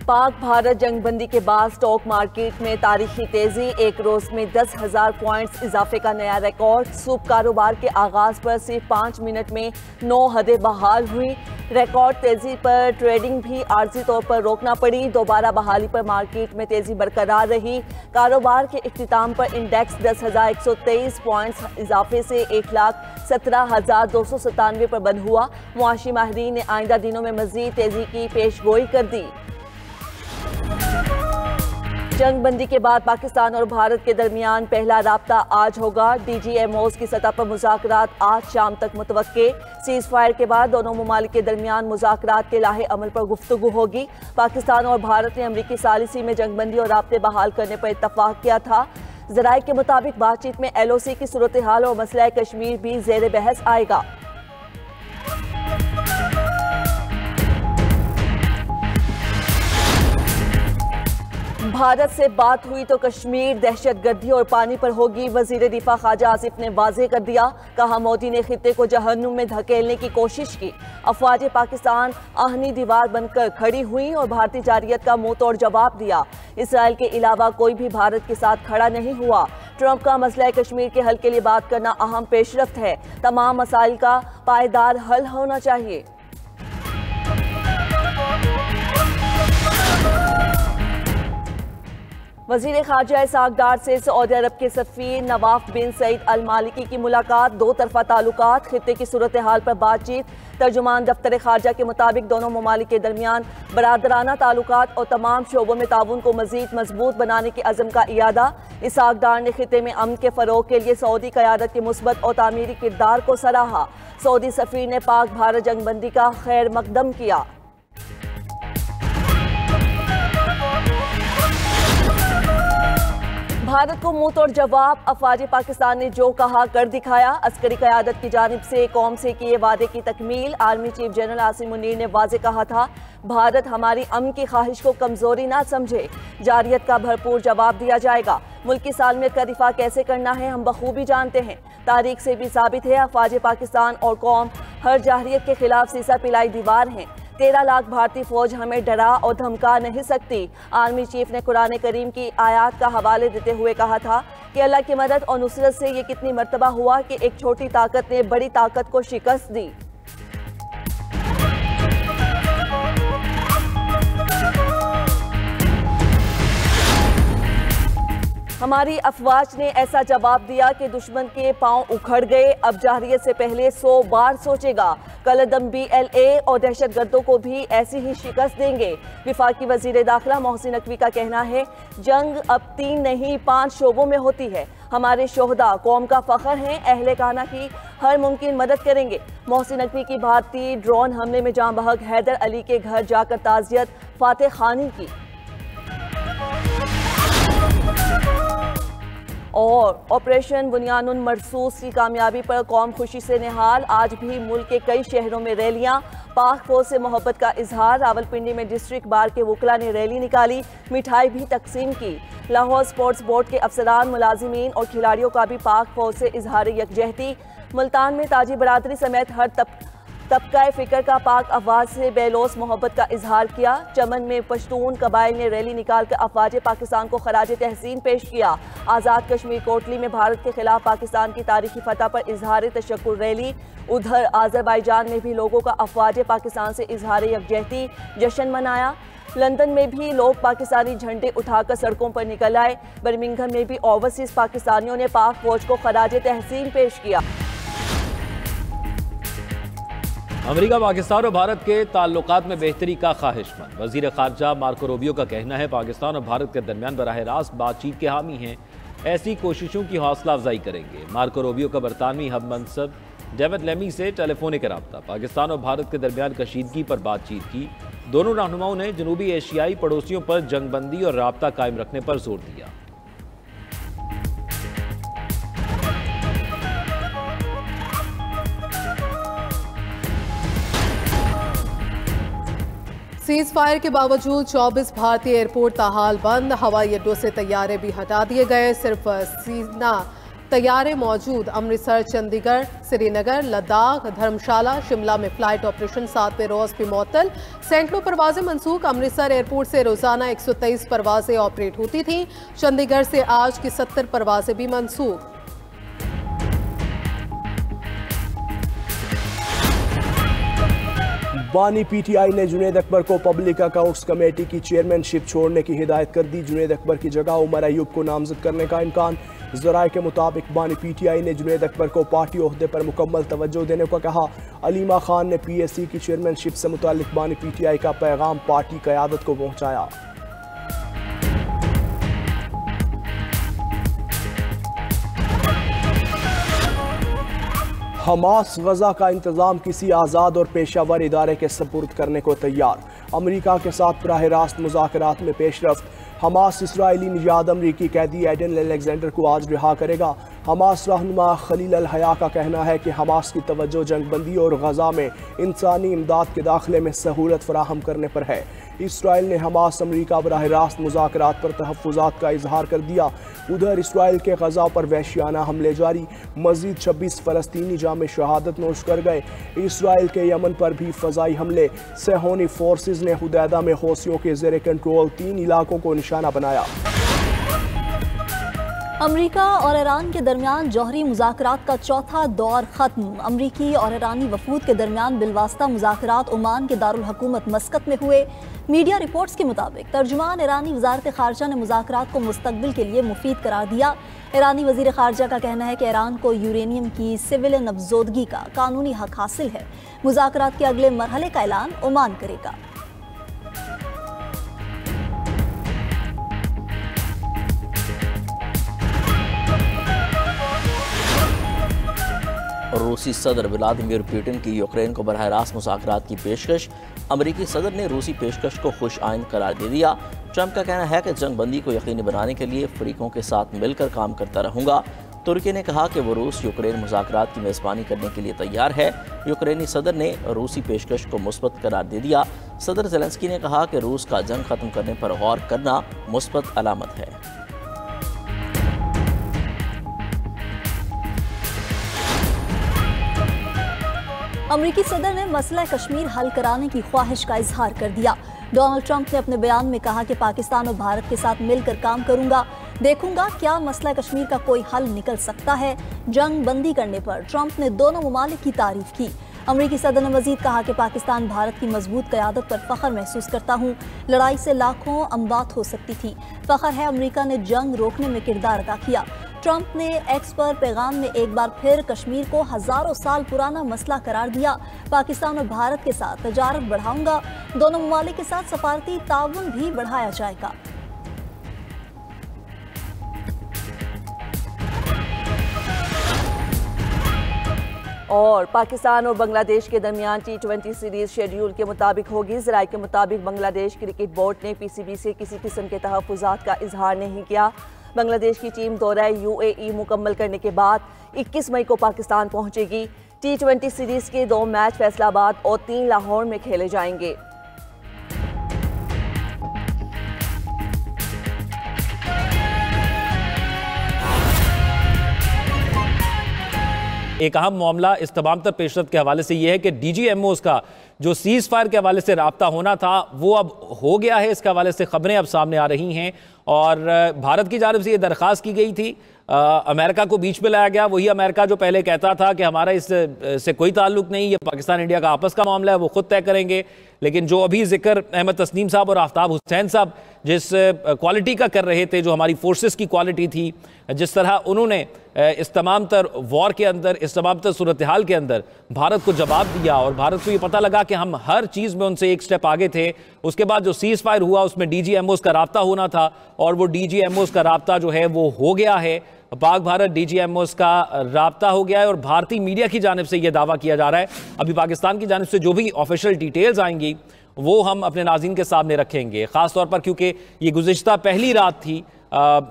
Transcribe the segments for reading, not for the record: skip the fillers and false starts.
पाक भारत जंगबंदी के बाद stock market में तारीखी तेजी, एक रोज में 10,000 पॉइंट्स इजाफे का नया रिकॉर्ड। सुबह कारोबार के आगाज पर सिर्फ 5 मिनट में 9 हदें बहाल हुई। रिकॉर्ड तेजी पर ट्रेडिंग भी आर्जी तौर पर रोकना पड़ी। दोबारा बहाली पर मार्केट में तेजी बरकरार रही। कारोबार के इख्तिताम पर इंडेक्स 10,123 पॉइंट्स इजाफे से 1,17,297 पर बंद हुआ। मुआशी माहिरीन ने आइंदा दिनों में मजीद तेजी की पेशगोई कर दी। जंगबंदी के बाद पाकिस्तान और भारत के दरमियान पहला राब्ता आज होगा। DGMOs की सतह पर मुज़ाकरात आज शाम तक मुतवक्के। सीज फायर के बाद दोनों ममालिक के दरमियान मुज़ाकरात के लाहे अमल पर गुफ्तगू होगी। पाकिस्तान और भारत ने अमरीकी सालिसी में जंगबंदी और राब्ते बहाल करने पर इत्तफाक किया था। ज़राए के मुताबिक बातचीत में LOC की सूरत हाल और मसला कश्मीर भी ज़ेर बहस आएगा। भारत से बात हुई तो कश्मीर दहशतगर्दी और पानी पर होगी। वजीर दिफा ख्वाजा आसिफ ने वाज़ेह कर दिया, कहा मोदी ने खित्ते को जहन्नुम में धकेलने की कोशिश की। अफवाज पाकिस्तान आहनी दीवार बनकर खड़ी हुई और भारतीय जारियत का मुंह तोड़ जवाब दिया। इसराइल के अलावा कोई भी भारत के साथ खड़ा नहीं हुआ। ट्रंप का मसला कश्मीर के हल के लिए बात करना अहम पेशरफ्त है। तमाम मसाइल का पायदार हल होना चाहिए। वज़ीर ख़ारजा इसहाक़ डार से सऊदी अरब के सफ़ीर नवाफ बिन सईद अल मालिकी की मुलाकात। दो तरफ़ा ताल्लुकात, खित्ते की सूरत हाल पर बातचीत। तर्जुमान दफ्तर ख़ारजा के मुताबिक दोनों ममालिक के दरमियान बरादराना ताल्लुकात और तमाम शोबों में ताउन को मज़ीद मजबूत बनाने के अज़म का इरादा। इसहाक़ डार ने खित्ते में अमन के फ़रोग़ के लिए सऊदी क़यादत के मुस्बत और तामीरी किरदार को सराहा। सऊदी सफ़ीर ने पाक भारत जंगबंदी का खैर मकदम किया। भारत को मुंह तोड़ जवाब, अफवाज पाकिस्तान ने जो कहा कर दिखाया। अस्करी क़यादत की जानिब से कौम से किए वादे की तकमील। Army chief general Asim Munir ने वाज़ेह कहा था, भारत हमारी अमन की ख्वाहिश को कमज़ोरी ना समझे। जारियत का भरपूर जवाब दिया जाएगा। मुल्क की सालमियत का दिफा कैसे करना है हम बखूबी जानते हैं। तारीख से भी साबित है, अफवाज पाकिस्तान और कौम हर जाहिरियत के खिलाफ सीसा पिलाई दीवार हैं। 13 लाख भारतीय फौज हमें डरा और धमका नहीं सकती। आर्मी चीफ ने कुरान करीम की आयात का हवाले देते हुए कहा था कि अल्लाह की मदद और नुसरत से ये कितनी मर्तबा हुआ कि एक छोटी ताकत ने बड़ी ताकत को शिकस्त दी। हमारी अफवाज ने ऐसा जवाब दिया कि दुश्मन के पांव उखड़ गए। अब जाहिरियत से पहले 100 बार सोचेगा। कलदम BLA और दहशतगर्दों को भी ऐसी ही शिकस्त देंगे। विफाकी वजीर दाखिला मोहसिन नकवी का कहना है, जंग अब 3 नहीं 5 शोबों में होती है। हमारे शोहदा कौम का फख्र हैं, अहले खाना की हर मुमकिन मदद करेंगे। मोहसिन नकवी की भारतीय ड्रोन हमले में जाँ बहक हैदर अली के घर जाकर ताज़ियत फातेह खानी की। और ऑपरेशन बुनियानुन मरसूस की कामयाबी पर कौम खुशी से निहाल। आज भी मुल्क के कई शहरों में रैलियां। पाक फौज से मोहब्बत का इजहार। रावलपिंडी में डिस्ट्रिक्ट बार के वकला ने रैली निकाली, मिठाई भी तकसीम की। लाहौर स्पोर्ट्स बोर्ड के अफसरान, मुलाजिमीन और खिलाड़ियों का भी पाक फौज से इजहार यकजहती। मुल्तान में ताजी बरादरी समेत हर तबका फ़िक्र का पाक अफवाज से बेलोस मोहब्बत का इजहार किया। चमन में पश्तून कबाइल ने रैली निकालकर अफवाज पाकिस्तान को खराज तहसीन पेश किया। आज़ाद कश्मीर कोटली में भारत के खिलाफ पाकिस्तान की तारीखी फतह पर इजहार तशक्कुर रैली। उधर आज़रबाईजान में भी लोगों का अफवाज पाकिस्तान से इजहार यकजहती जश्न मनाया। लंदन में भी लोग पाकिस्तानी झंडे उठाकर सड़कों पर निकल आए। बर्मिंघम में भी ओवरसीज पाकिस्तानियों ने पाक फौज को खराज तहसीन पेश किया। अमेरिका पाकिस्तान और भारत के ताल्लुकात में बेहतरी का ख्वाहिशमंद। वजीर खारजा मार्को रूबियो का कहना है, पाकिस्तान और भारत के दरमियान बराह रास्त बातचीत के हामी हैं, ऐसी कोशिशों की हौसला अफजाई करेंगे। मार्को रूबियो का बरतानवी हम मनसब डेविड लेमी से टेलीफोनिक रब्ता। पाकिस्तान और भारत के दरमियान कशीदगी पर बातचीत की। दोनों रहनुमाओं ने जनूबी एशियाई पड़ोसियों पर जंगबंदी और राब्ता कायम रखने पर जोर दिया। सीज फायर के बावजूद 24 भारतीय एयरपोर्ट ताहाल बंद। हवाई अड्डों से तैयारे भी हटा दिए गए। सिर्फ सीना तैयारे मौजूद। अमृतसर, चंडीगढ़, श्रीनगर, लद्दाख, धर्मशाला, शिमला में फ्लाइट ऑपरेशन 7वें रोज भी मुअत्तल। सैकड़ों परवाजें मनसूख। अमृतसर एयरपोर्ट से रोजाना 123 परवाजें ऑपरेट होती थीं। चंडीगढ़ से आज की 70 परवाजें भी मनसूख। बानी पीटीआई ने जुनैद अकबर को पब्लिक अकाउंट्स कमेटी की चेयरमैनशिप छोड़ने की हिदायत कर दी। जुनैद अकबर की जगह उमर अयूब को नामजद करने का इम्कान। ज़राए के मुताबिक बानी पीटीआई ने जुनैद अकबर को पार्टी ओहदे पर मुकम्मल तवज्जो देने को कहा। अलीमा खान ने पीएससी की चेयरमैनशिप से मुतालिक बानी पीटीआई का पैगाम पार्टी क़यादत को पहुँचाया। हमास गजा का इंतजाम किसी आज़ाद और पेशावर इदारे के सपुर्द करने को तैयार। अमरीका के साथ बराह रास्त मुज़ाकरात में पेशरफ्त। हमास इसराइली निजाद अमरीकी कैदी एडन अलेक्जेंडर को आज रिहा करेगा। हमास रहनुमा खलील अल हया का कहना है कि हमास की तवज्जो जंगबंदी और गजा में इंसानी इमदाद के दाखिले में सहूलत फराहम करने पर है। इसराइल ने हमास अमरीका बराह रास्त मुज़ाकरात पर तहफ़्फ़ुज़ात का इजहार कर दिया। उधर इसराइल के गजा पर वहशियाना हमले जारी। मज़ीद 26 फ़लस्तीनी जाम शहादत नोश कर गए। इसराइल के यमन पर भी फ़ज़ाई हमले। सेहोनी फोर्सेज ने हुदैदा में हौसियों के ज़ेरे कंट्रोल 3 इलाकों को निशाना बनाया। अमरीका और ईरान के दरमियान जौहरी मुज़ाकरात का चौथा दौर ख़त्म। अमरीकी और ईरानी वफूद के दरमियान बिलवास्ता मुज़ाकरात ओमान के दारुल हुकूमत मस्कत में हुए। मीडिया रिपोर्ट्स के मुताबिक तर्जुमान ईरानी वज़ारत ख़ारजा ने मुज़ाकरात को मुस्तक़बिल के लिए मुफीद करार दिया। ईरानी वज़ीर ख़ारजा का कहना है कि ईरान को यूरेनियम की सिविल नवज़ोदगी का कानूनी हक हासिल है। मुज़ाकरात के अगले मरहले का ऐलान ओमान करेगा। रूसी सदर व्लादिमीर पुतिन की यूक्रेन को बरह रास्त मुज़ाकरात की पेशकश। अमरीकी सदर ने रूसी पेशकश को खुश आइंद करार दे दिया। ट्रंप का कहना है कि जंग बंदी को यकीनी बनाने के लिए फरीकों के साथ मिलकर काम करता रहूँगा। तुर्की ने कहा कि वो रूस यूक्रेन मुज़ाकरात की मेज़बानी करने के लिए तैयार है। यूक्रेनी सदर ने रूसी पेशकश को मुस्बत करार दे दिया। सदर ज़ेलेंस्की ने कहा कि रूस का जंग ख़त्म करने पर गौर करना मुस्बत अलामत है। अमरीकी सदर ने मसला कश्मीर हल कराने की ख्वाहिश का इजहार कर दिया। डोनाल्ड ट्रंप ने अपने बयान में कहा कि पाकिस्तान और भारत के साथ मिलकर काम करूंगा, देखूंगा क्या मसला कश्मीर का कोई हल निकल सकता है। जंग बंदी करने पर ट्रंप ने दोनों ममालिक की तारीफ की। अमरीकी सदर ने मजीद कहा कि पाकिस्तान भारत की मजबूत क़यादत पर फ़ख्र महसूस करता हूँ। लड़ाई से लाखों अमवात हो सकती थी। फ़ख्र है अमरीका ने जंग रोकने में किरदार अदा किया। ट्रंप ने एक्स पर पैगाम में एक बार फिर कश्मीर को हज़ारों साल पुराना मसला करार दिया। पाकिस्तान और भारत के साथ तजारत बढ़ाऊंगा। दोनों ममालिक के साथ सफारती ताउन भी बढ़ाया जाएगा। और पाकिस्तान और बांग्लादेश के दरमियान T20 सीरीज शेड्यूल के मुताबिक होगी। ज़राए के मुताबिक बांग्लादेश क्रिकेट बोर्ड ने पीसीबी से किसी किस्म के तहफ़्फ़ुज़ात का इजहार नहीं किया। बांग्लादेश की टीम दौरा UAE मुकम्मल करने के बाद 21 मई को पाकिस्तान पहुंचेगी। T20 सीरीज के 2 मैच फैसलाबाद और 3 लाहौर में खेले जाएंगे। एक अहम मामला इस तमाम तर पेशरफ्त के हवाले से यह है कि DGMOs का जो सीज़ फायर के हवाले से राब्ता होना था वो अब हो गया है। इसके हवाले से खबरें अब सामने आ रही हैं और भारत की जानिब से ये दरख्वास्त की गई थी। अमेरिका को बीच में लाया गया। वही अमेरिका जो पहले कहता था कि हमारा इससे कोई ताल्लुक नहीं, ये पाकिस्तान इंडिया का आपस का मामला है, वो खुद तय करेंगे। लेकिन जो अभी जिक्र अहमद तस्नीम साहब और आफ्ताब हुसैन साहब जिस क्वालिटी का कर रहे थे, जो हमारी फोर्सेस की क्वालिटी थी, जिस तरह उन्होंने इस तमाम तर वॉर के अंदर, इस तमाम तर सूरत हाल के अंदर भारत को जवाब दिया और भारत को ये पता लगा कि हम हर चीज़ में उनसे एक स्टेप आगे थे। उसके बाद जो सीज़ फायर हुआ उसमें DGMOs का राब्ता होना था और वो DGMOs का राब्ता जो है वो हो गया है। पाक भारत DGMOs का राब्ता हो गया है और भारतीय मीडिया की जानिब से यह दावा किया जा रहा है। अभी पाकिस्तान की जानिब से जो भी ऑफिशियल डिटेल्स आएंगी वो हम अपने नाज़रीन के सामने रखेंगे, ख़ास तौर पर क्योंकि ये गुज़िश्ता पहली रात थी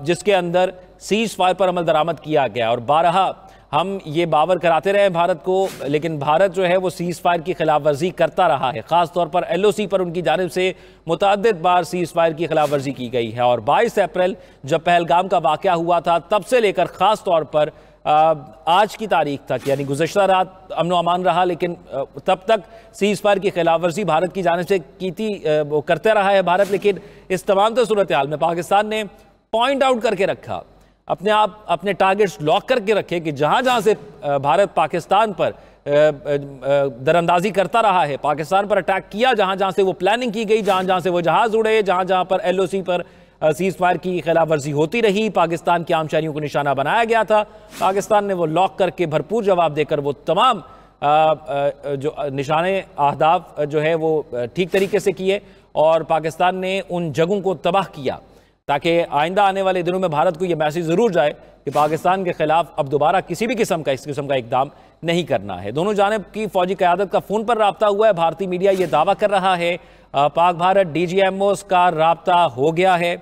जिसके अंदर सीज़ फायर पर अमल दरामद किया गया और बारहा हम ये बावर कराते रहे भारत को, लेकिन भारत जो है वो सीज़ फायर की खिलाफ वर्जी करता रहा है। ख़ास तौर पर LOC पर उनकी जानिब से मुतअद्दिद बार सीज़ फायर की खिलाफ वर्जी की गई है और 22 अप्रैल जब पहलगाम का वाक़या हुआ था तब से लेकर ख़ास तौर पर आज की तारीख तक, यानी गुज़श्ता रात अमन व अमान रहा, लेकिन तब तक सीज़ फायर की खिलाफवर्जी भारत की जानिब से की थी, वो करते रहा है भारत। लेकिन इस तमाम सूरत हाल में पाकिस्तान ने पॉइंट आउट करके रखा, अपने टारगेट्स लॉक करके रखे कि जहाँ जहाँ से भारत पाकिस्तान पर दरअंदाजी करता रहा है, पाकिस्तान पर अटैक किया, जहाँ जहाँ से वो प्लानिंग की गई, जहाँ जहाँ से वो जहाज़ उड़े, जहाँ जहाँ पर LOC पर सीज़ फायर की खिलाफ वर्जी होती रही, पाकिस्तान के आम शहरियों को निशाना बनाया गया था, पाकिस्तान ने वो लॉक करके भरपूर जवाब देकर वो तमाम जो निशाने अहदाफ जो है वो ठीक तरीके से किए और पाकिस्तान ने उन जगहों को तबाह किया, ताकि आइंदा आने वाले दिनों में भारत को ये मैसेज ज़रूर जाए कि पाकिस्तान के खिलाफ अब दोबारा किसी भी किस्म का इस किस्म का इक़दाम नहीं करना है। दोनों जानिब की फौजी क़यादत का फ़ोन पर राब्ता हुआ है। भारतीय मीडिया ये दावा कर रहा है पाक भारत DGMOs का राब्ता हो गया है।